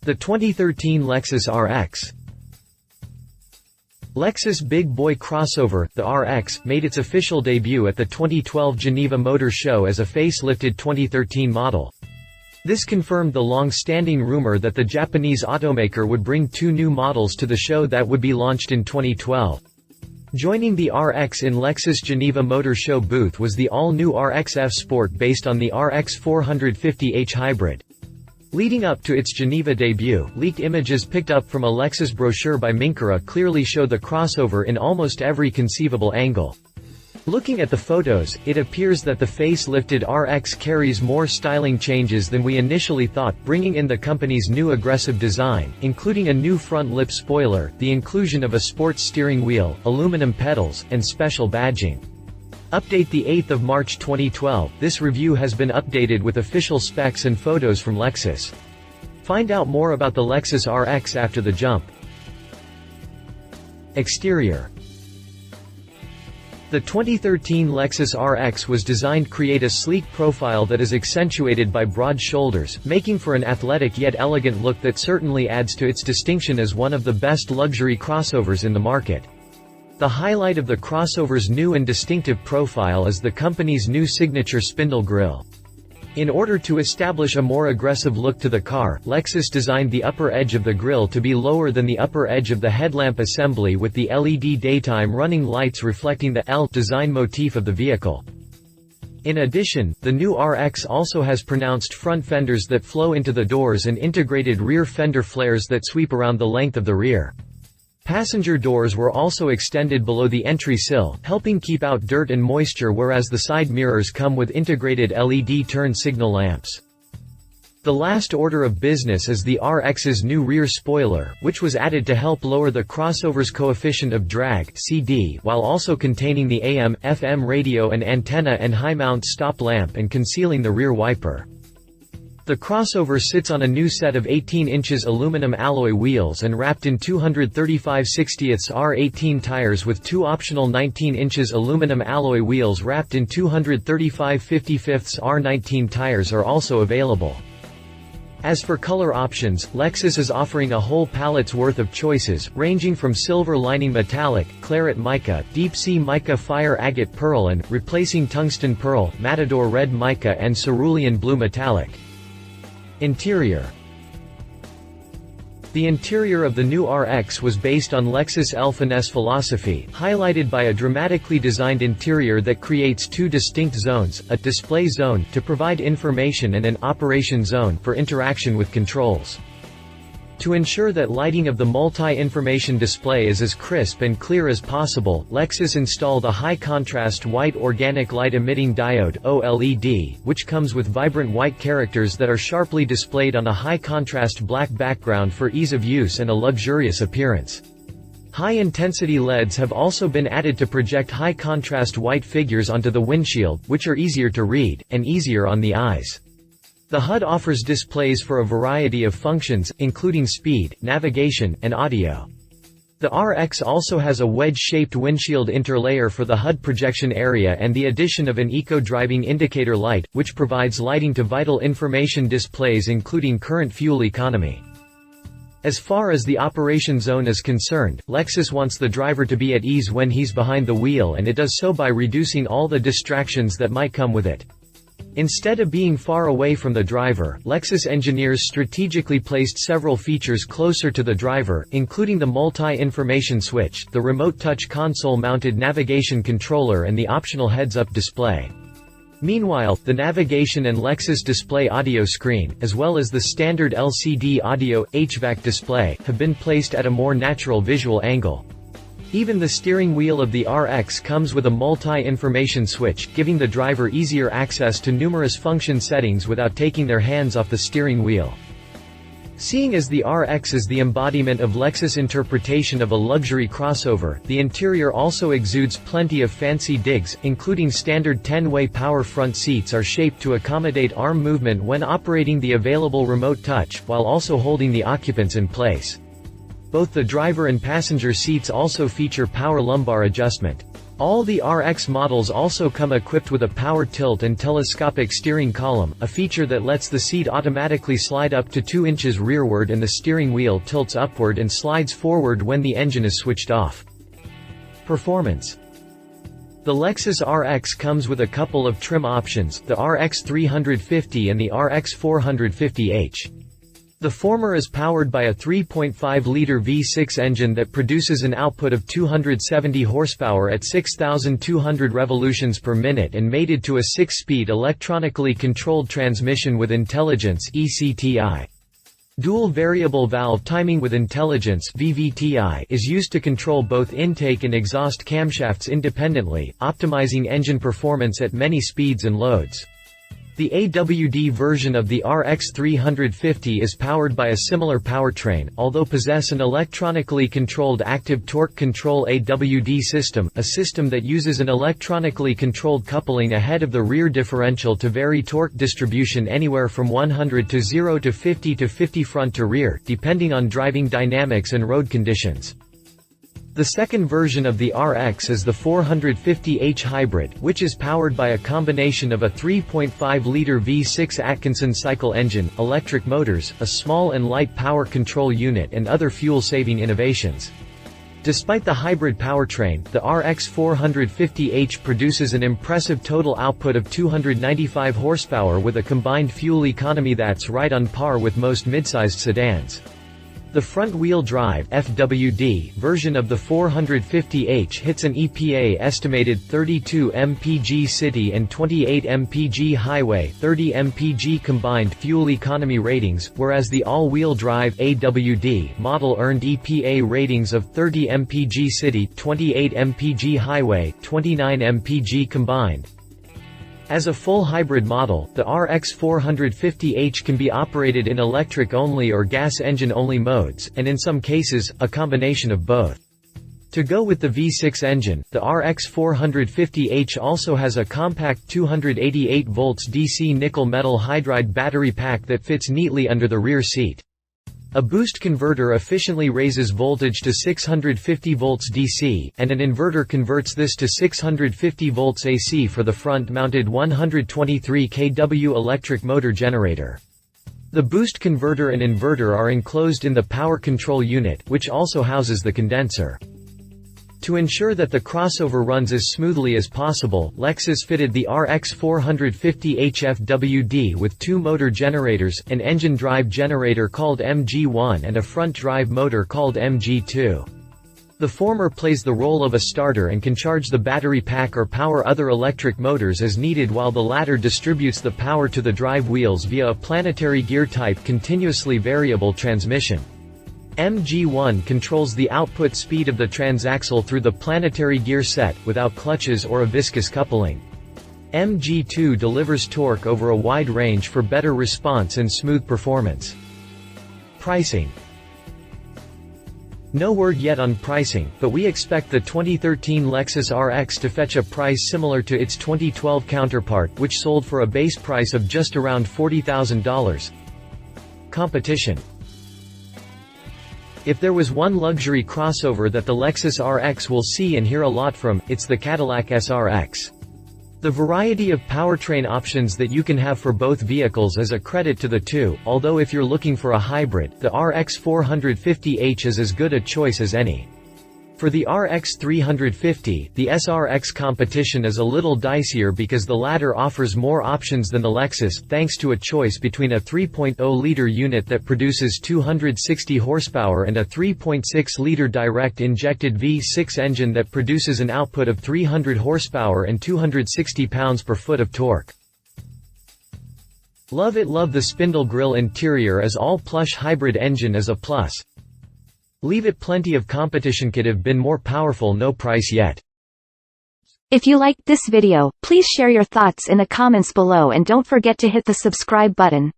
The 2013 Lexus RX. Lexus big boy crossover, the RX, made its official debut at the 2012 Geneva Motor Show as a facelifted 2013 model. This confirmed the long-standing rumor that the Japanese automaker would bring two new models to the show that would be launched in 2012. Joining the RX in Lexus Geneva Motor Show booth was the all-new RX F Sport based on the RX 450h Hybrid. Leading up to its Geneva debut, leaked images picked up from a Lexus brochure by Minkara clearly show the crossover in almost every conceivable angle. Looking at the photos, it appears that the face-lifted RX carries more styling changes than we initially thought, bringing in the company's new aggressive design, including a new front lip spoiler, the inclusion of a sports steering wheel, aluminum pedals, and special badging. Update the 8th of March 2012. This review has been updated with official specs and photos from Lexus. Find out more about the Lexus RX after the jump. Exterior. The 2013 Lexus RX was designed to create a sleek profile that is accentuated by broad shoulders, making for an athletic yet elegant look that certainly adds to its distinction as one of the best luxury crossovers in the market. The highlight of the crossover's new and distinctive profile is the company's new signature spindle grille. In order to establish a more aggressive look to the car, Lexus designed the upper edge of the grille to be lower than the upper edge of the headlamp assembly, with the LED daytime running lights reflecting the L design motif of the vehicle. In addition, the new RX also has pronounced front fenders that flow into the doors and integrated rear fender flares that sweep around the length of the rear. Passenger doors were also extended below the entry sill, helping keep out dirt and moisture, whereas the side mirrors come with integrated LED turn signal lamps. The last order of business is the RX's new rear spoiler, which was added to help lower the crossover's coefficient of drag (CD), while also containing the AM/FM radio and antenna and high-mount stop lamp and concealing the rear wiper. The crossover sits on a new set of 18 inches aluminum alloy wheels and wrapped in 235/60ths R18 tires, with two optional 19 inches aluminum alloy wheels wrapped in 235/55ths R19 tires are also available. As for color options, Lexus is offering a whole palette's worth of choices, ranging from silver lining metallic, claret mica, deep sea mica, fire agate pearl, and, replacing tungsten pearl, matador red mica and cerulean blue metallic. Interior. The interior of the new RX was based on Lexus L Finesse philosophy, highlighted by a dramatically designed interior that creates two distinct zones, a display zone to provide information and an operation zone for interaction with controls. To ensure that lighting of the multi-information display is as crisp and clear as possible, Lexus installed a high-contrast white organic light-emitting diode (OLED), which comes with vibrant white characters that are sharply displayed on a high-contrast black background for ease of use and a luxurious appearance. High-intensity LEDs have also been added to project high-contrast white figures onto the windshield, which are easier to read, and easier on the eyes. The HUD offers displays for a variety of functions, including speed, navigation, and audio. The RX also has a wedge-shaped windshield interlayer for the HUD projection area and the addition of an eco-driving indicator light, which provides lighting to vital information displays including current fuel economy. As far as the operation zone is concerned, Lexus wants the driver to be at ease when he's behind the wheel, and it does so by reducing all the distractions that might come with it. Instead of being far away from the driver, Lexus engineers strategically placed several features closer to the driver, including the multi-information switch, the remote touch console-mounted navigation controller, and the optional heads-up display. Meanwhile, the navigation and Lexus display audio screen, as well as the standard LCD audio, HVAC display, have been placed at a more natural visual angle. Even the steering wheel of the RX comes with a multi-information switch, giving the driver easier access to numerous function settings without taking their hands off the steering wheel. Seeing as the RX is the embodiment of Lexus' interpretation of a luxury crossover, the interior also exudes plenty of fancy digs, including standard 10-way power front seats are shaped to accommodate arm movement when operating the available remote touch, while also holding the occupants in place. Both the driver and passenger seats also feature power lumbar adjustment. All the RX models also come equipped with a power tilt and telescopic steering column, a feature that lets the seat automatically slide up to 2 inches rearward and the steering wheel tilts upward and slides forward when the engine is switched off. Performance. The Lexus RX comes with a couple of trim options, the RX 350 and the RX 450h. The former is powered by a 3.5-liter V6 engine that produces an output of 270 horsepower at 6,200 revolutions per minute and mated to a 6-speed electronically controlled transmission with intelligence (ECTI). Dual variable valve timing with intelligence (VVTI) is used to control both intake and exhaust camshafts independently, optimizing engine performance at many speeds and loads. The AWD version of the RX 350 is powered by a similar powertrain, although possess an electronically controlled active torque control AWD system, a system that uses an electronically controlled coupling ahead of the rear differential to vary torque distribution anywhere from 100 to 0 to 50 to 50 front to rear, depending on driving dynamics and road conditions. The second version of the RX is the 450h Hybrid, which is powered by a combination of a 3.5-liter V6 Atkinson cycle engine, electric motors, a small and light power control unit and other fuel-saving innovations. Despite the hybrid powertrain, the RX 450h produces an impressive total output of 295 horsepower with a combined fuel economy that's right on par with most mid-sized sedans. The front-wheel drive (FWD) version of the 450h hits an EPA estimated 32 mpg city and 28 mpg highway 30 mpg combined fuel economy ratings, whereas the all-wheel drive AWD model earned EPA ratings of 30 mpg city, 28 mpg highway, 29 mpg combined. As a full hybrid model, the RX 450h can be operated in electric-only or gas engine-only modes, and in some cases, a combination of both. To go with the V6 engine, the RX 450h also has a compact 288 volts DC nickel-metal hydride battery pack that fits neatly under the rear seat. A boost converter efficiently raises voltage to 650 volts DC, and an inverter converts this to 650 volts AC for the front-mounted 123 kW electric motor generator. The boost converter and inverter are enclosed in the power control unit, which also houses the condenser. To ensure that the crossover runs as smoothly as possible, Lexus fitted the RX 450h FWD with 2 motor generators, an engine drive generator called MG1 and a front drive motor called MG2. The former plays the role of a starter and can charge the battery pack or power other electric motors as needed, while the latter distributes the power to the drive wheels via a planetary gear-type continuously variable transmission. MG1 controls the output speed of the transaxle through the planetary gear set, without clutches or a viscous coupling. MG2 delivers torque over a wide range for better response and smooth performance. Pricing. No word yet on pricing, but we expect the 2013 Lexus RX to fetch a price similar to its 2012 counterpart, which sold for a base price of just around $40,000. Competition. If there was one luxury crossover that the Lexus RX will see and hear a lot from, it's the Cadillac SRX. The variety of powertrain options that you can have for both vehicles is a credit to the two, although if you're looking for a hybrid, the RX 450h is as good a choice as any. For the RX 350, the SRX competition is a little dicier because the latter offers more options than the Lexus, thanks to a choice between a 3.0-liter unit that produces 260 horsepower and a 3.6-liter direct-injected V6 engine that produces an output of 300 horsepower and 260 pounds-per-foot of torque. Love it. Love the spindle grille interior as all-plush hybrid engine is a plus. Leave it. Plenty of competition could have been more powerful. No price yet. If you liked this video, please share your thoughts in the comments below and don't forget to hit the subscribe button.